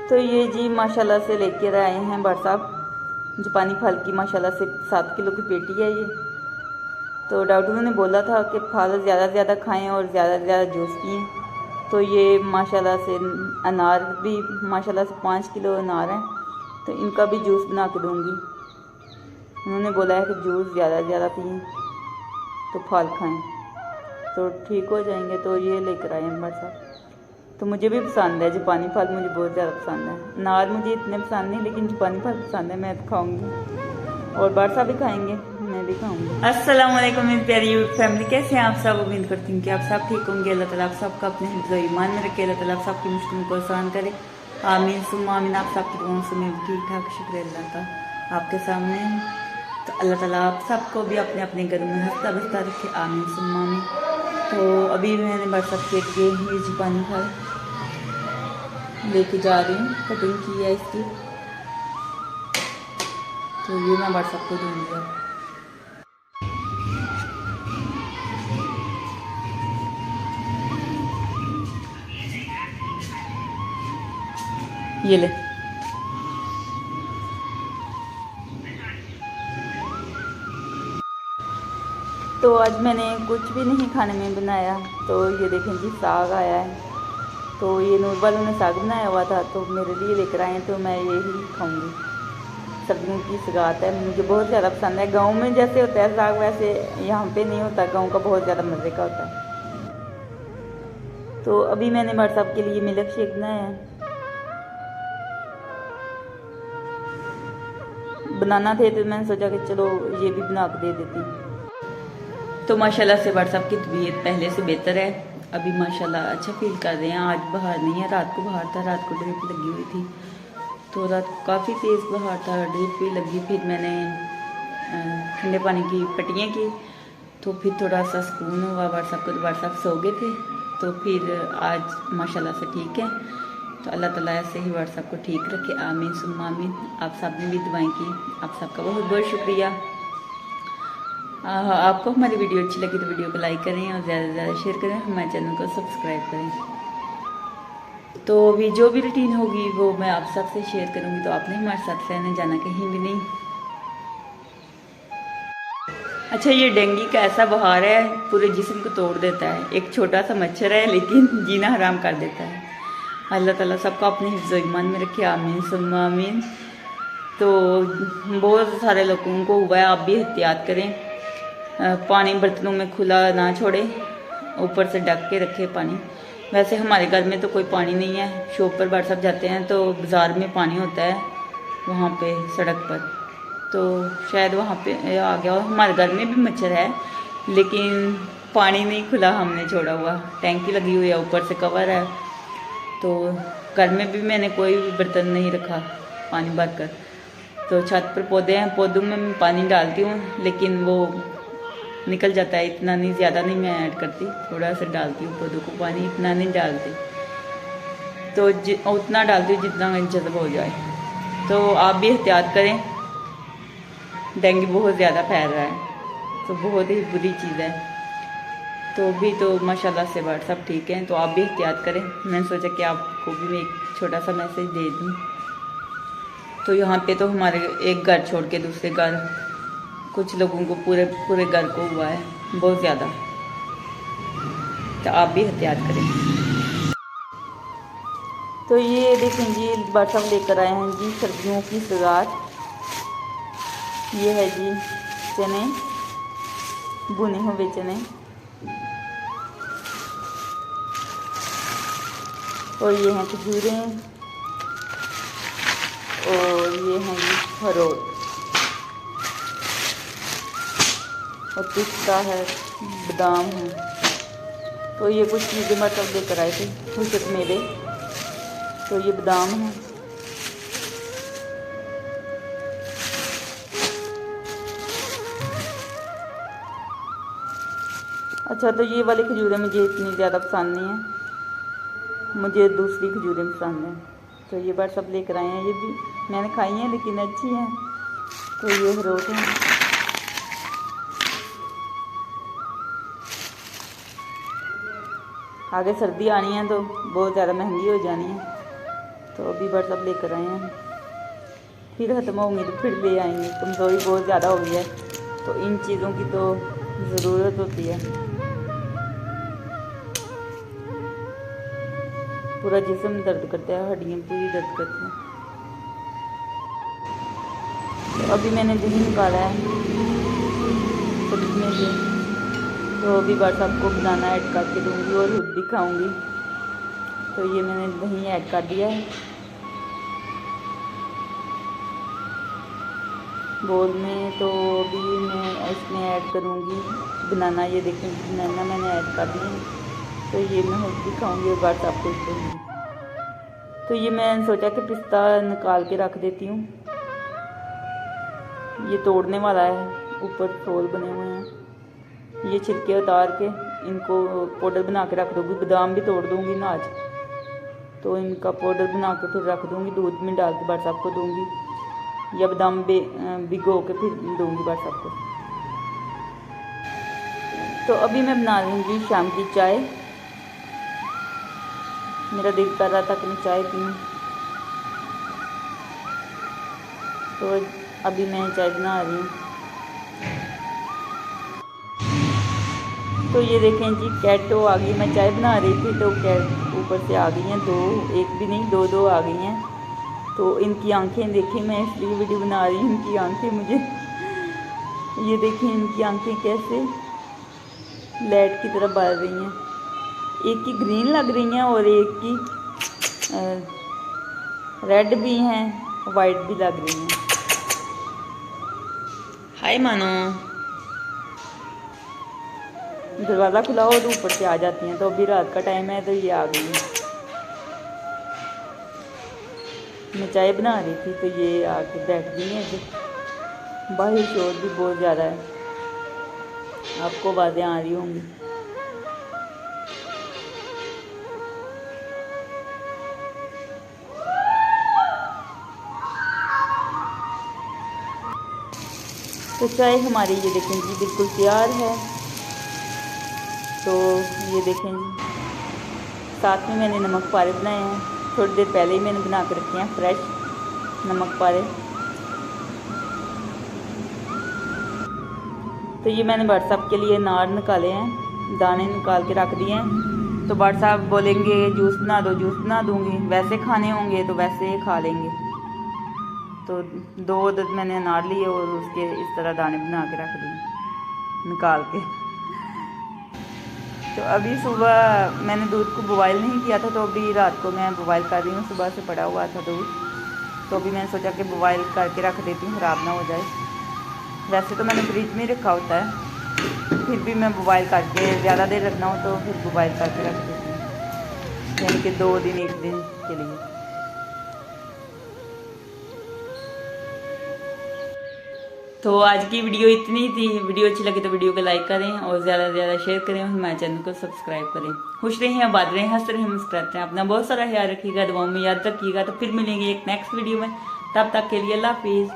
तो ये जी माशाल्लाह से लेकर आए हैं बड़ साहब जापानी फल की, माशाल्लाह से 7 किलो की पेटी है ये। तो डॉक्टरों ने बोला था कि फल ज़्यादा से ज़्यादा खाएं और ज़्यादा से ज़्यादा जूस पिएँ। तो ये माशाल्लाह से अनार भी माशाल्लाह से 5 किलो अनार हैं, तो इनका भी जूस बना के दूँगी। उन्होंने बोला है कि जूस ज़्यादा से ज़्यादा पिएँ तो फल खाएं तो ठीक हो जाएंगे। तो ये लेकर आए हैं बड़ साहब। तो मुझे भी पसंद है जापानी फल, मुझे बहुत ज़्यादा पसंद है। अनार मुझे इतने पसंद नहीं, लेकिन जापानी फल पसंद है, मैं तो खाऊंगी और बड़ साहब भी खाएंगे, मैं भी खाऊंगी। अस्सलाम वालेकुम मेरी प्यारी फैमिली, कैसे हैं आप सब? उम्मीद करती हूँ कि आप सब ठीक होंगे। अल्लाह ताला आप सबका अपने हिफ्ज़ और ईमान में रखे, अल्लाह ताला आप सबकी मुश्किलों को आसान करे, आमीन सुम्मा आमीन। आप सबकी दुआओं से मैं ठीक ठाक, शुक्र अल्लाह का आपके सामने हूँ। तो अल्लाह ताला आप सबको भी अपने अपने घरों में हंसता बसता रखे, आमीन सुम्मा आमीन। तो अभी मैंने बड़ साहब के लिए ये जापानी फल लेके जा रही हूँ, कटिंग की है इसकी। तो ये मैं बड़ साहब को दूँगी। ये ले। तो आज मैंने कुछ भी नहीं खाने में बनाया। तो ये देखें जी साग आया है, तो ये नूर वालों ने साग बनाया हुआ था तो मेरे लिए लेकर आए हैं, तो मैं यही खाऊंगी। सर्दियों की सगात है, मुझे बहुत ज़्यादा पसंद है। गांव में जैसे होता है साग वैसे यहाँ पे नहीं होता, गांव का बहुत ज़्यादा मज़े का होता है। तो अभी मैंने बड़ साहब के लिए मिल्क शेक बनाया है। बनाना थे तो मैंने सोचा कि चलो ये भी बना के दे देती। तो माशाल्लाह से बड़ साहब की तबीयत पहले से बेहतर है, अभी माशाल्लाह अच्छा फील कर रहे हैं। आज बाहर नहीं है, रात को बाहर था, रात को ड्रिप लगी हुई थी, तो रात को काफ़ी तेज़ बाहर था, ड्रिप भी लगी। फिर मैंने ठंडे पानी की पट्टियाँ की, तो फिर थोड़ा सा सुकून हुआ बड़ साहब को। बड़ साहब सो गए थे, तो फिर आज माशाल्लाह से ठीक है। तो अल्लाह ताला ऐसे ही बड़ साहब को ठीक रखे, आमीन सुम्मा आमीन। आप सब ने भी दुआएं की, आप सबका बहुत बहुत शुक्रिया। आपको हमारी वीडियो अच्छी लगी तो वीडियो को लाइक करें और ज़्यादा से ज़्यादा शेयर करें, हमारे चैनल को सब्सक्राइब करें। तो अभी जो भी रूटीन होगी वो मैं आप सबसे शेयर करूंगी, तो आपने हमारे साथ रहने जाना कहीं भी नहीं। अच्छा, ये डेंगू का ऐसा बुखार है, पूरे जिस्म को तोड़ देता है। एक छोटा सा मच्छर है लेकिन जीना हराम कर देता है। अल्लाह ताला सबको अपने हिफ्ज़ ईमान में रखे, आमीन सुम्मा आमीन। तो बहुत सारे लोगों को हुआ है, आप भी एहतियात करें, पानी बर्तनों में खुला ना छोड़े, ऊपर से ढक के रखे पानी। वैसे हमारे घर में तो कोई पानी नहीं है, शॉप पर बड़ साहब जाते हैं तो बाज़ार में पानी होता है वहाँ पे सड़क पर, तो शायद वहाँ पे आ गया हो। हमारे घर में भी मच्छर है लेकिन पानी नहीं खुला, हमने छोड़ा हुआ, टैंकी लगी हुई है, ऊपर से कवर है। तो घर में भी मैंने कोई भी बर्तन नहीं रखा पानी भर कर। तो छत पर पौधे हैं, पौधों में मैं पानी डालती हूँ लेकिन वो निकल जाता है, इतना नहीं, ज़्यादा नहीं मैं ऐड करती, थोड़ा सा डालती हूँ पौधों को पानी, इतना नहीं डालती। तो उतना डालती हूँ जितना जज़ब हो जाए। तो आप भी एहतियात करें, डेंगू बहुत ज़्यादा फैल रहा है, तो बहुत ही बुरी चीज़ है। तो भी तो माशाल्लाह से बड़ सब ठीक हैं, तो आप भी एहतियात करें। मैंने सोचा कि आपको भी मैं एक छोटा सा मैसेज दे दूँ। तो यहाँ पे तो हमारे एक घर छोड़ के दूसरे घर कुछ लोगों को पूरे पूरे घर को हुआ है, बहुत ज़्यादा। तो आप भी एहतियात करें। तो ये देखें जी बड़ साहब लेकर आए हैं जी सर्दियों की सगात। ये है जी चने, भुने हुए चने, और ये हैं खजूरें, और ये हैं जी अखरोट, और पिस्ता है, बादाम है। तो ये कुछ चीज़ें मतलब लेकर आए थे, खुशक मेवे। तो ये बादाम है, अच्छा तो ये वाली खजूरें मुझे इतनी ज़्यादा पसंद नहीं है, मुझे दूसरी खजूरें पसंद हैं। तो ये बार सब लेकर आए हैं, ये भी मैंने खाई हैं लेकिन अच्छी हैं। तो ये अखरोट हैं, आगे सर्दी आनी है तो बहुत ज़्यादा महंगी हो जानी है। तो अभी व्हाट्सअप लेकर आए हैं, फिर ख़त्म होंगे तो फिर ले आएंगे। कमज़ोरी बहुत ज़्यादा हो गई है तो इन चीज़ों की तो ज़रूरत होती है। पूरा जिस्म दर्द करता है, हड्डियाँ पूरी दर्द करती हैं। तो अभी मैंने दही निकाला है सब्जी में से, तो अभी बस आपको बनाना ऐड करके दूँगी और खुद भी खाऊँगी। तो ये मैंने दही ऐड कर दिया है बोल में। तो अभी मैं इसमें ऐड करूँगी बनाना। ये देखें बनाना मैंने ऐड कर दिया है, तो ये मैं खुद भी खाऊँगी और बस आपको दूँगी। तो ये मैंने सोचा कि पिस्ता निकाल के रख देती हूँ, ये तोड़ने वाला है, ऊपर फूल बने हुए हैं। ये छिलके उतार के इनको पाउडर बना के रख दूँगी। बादाम भी तोड़ दूँगी ना आज, तो इनका पाउडर बना के फिर रख दूँगी, दूध में डाल के व्हाट्सएप को दूँगी, या बादाम भिगो के फिर दूँगी व्हाट्सएप को। तो अभी मैं बना लूँगी शाम की चाय। मेरा दिल कर रहा था कि मैं चाय पीऊँ, तो अभी मैं चाय बना रही हूँ। तो ये देखें जी कैट आ गई। मैं चाय बना रही थी तो कैट ऊपर से आ गई हैं, दो, एक भी नहीं दो आ गई हैं। तो इनकी आंखें देखें, मैं इसलिए वीडियो बना रही हूँ। इनकी आंखें मुझे ये देखें इनकी आंखें कैसे लाइट की तरह बढ़ रही हैं। एक की ग्रीन लग रही हैं और एक की रेड भी हैं, वाइट भी लग रही हैं। हाय मानो, दरवाज़ा खुला हो तो ऊपर से आ जाती हैं। तो अभी रात का टाइम है तो ये आ गई है। मैं चाय बना रही थी तो ये आके बैठ गई हैं। बाहर शोर भी बहुत ज़्यादा है, आपको आवाज़ें आ रही होंगी। तो चाय हमारी ये देखें जी बिल्कुल तैयार है। तो ये देखें जी, साथ में मैंने नमक पारे बनाए हैं, थोड़ी देर पहले ही मैंने बना के रखे हैं फ्रेश नमक पारे। तो ये मैंने व्हाट्सएप के लिए नार निकाले हैं, दाने निकाल के रख दिए हैं। तो व्हाट्सएप बोलेंगे जूस बना दो, जूस बना दूँगी, वैसे खाने होंगे तो वैसे खा लेंगे। तो 2 अदद मैंने अनार लिए और उसके इस तरह दाने बना के रख दिए निकाल के। तो अभी सुबह मैंने दूध को बॉयल नहीं किया था, तो अभी रात को मैं बॉयल कर रही हूँ। सुबह से पड़ा हुआ था दूध, तो अभी मैंने सोचा कि बॉयल करके रख देती हूँ, ख़राब ना हो जाए। वैसे तो मैंने फ्रिज में रखा होता है, फिर भी मैं बॉयल करके ज़्यादा देर रखना हो तो फिर बॉयल करके रख देती हूँ, यानी कि 2 दिन 1 दिन के लिए। तो आज की वीडियो इतनी ही थी। वीडियो अच्छी लगी तो वीडियो को लाइक करें और ज़्यादा से ज़्यादा शेयर करें और हमारे चैनल को सब्सक्राइब करें। खुश रहें, आबाद रहें, हंस रहें, मुस्कुराते रहें। अपना बहुत सारा ख्याल रखिएगा, दुआओं में याद रखिएगा। तो फिर मिलेंगे एक नेक्स्ट वीडियो में, तब तक के लिए अल्लाह हाफिज़।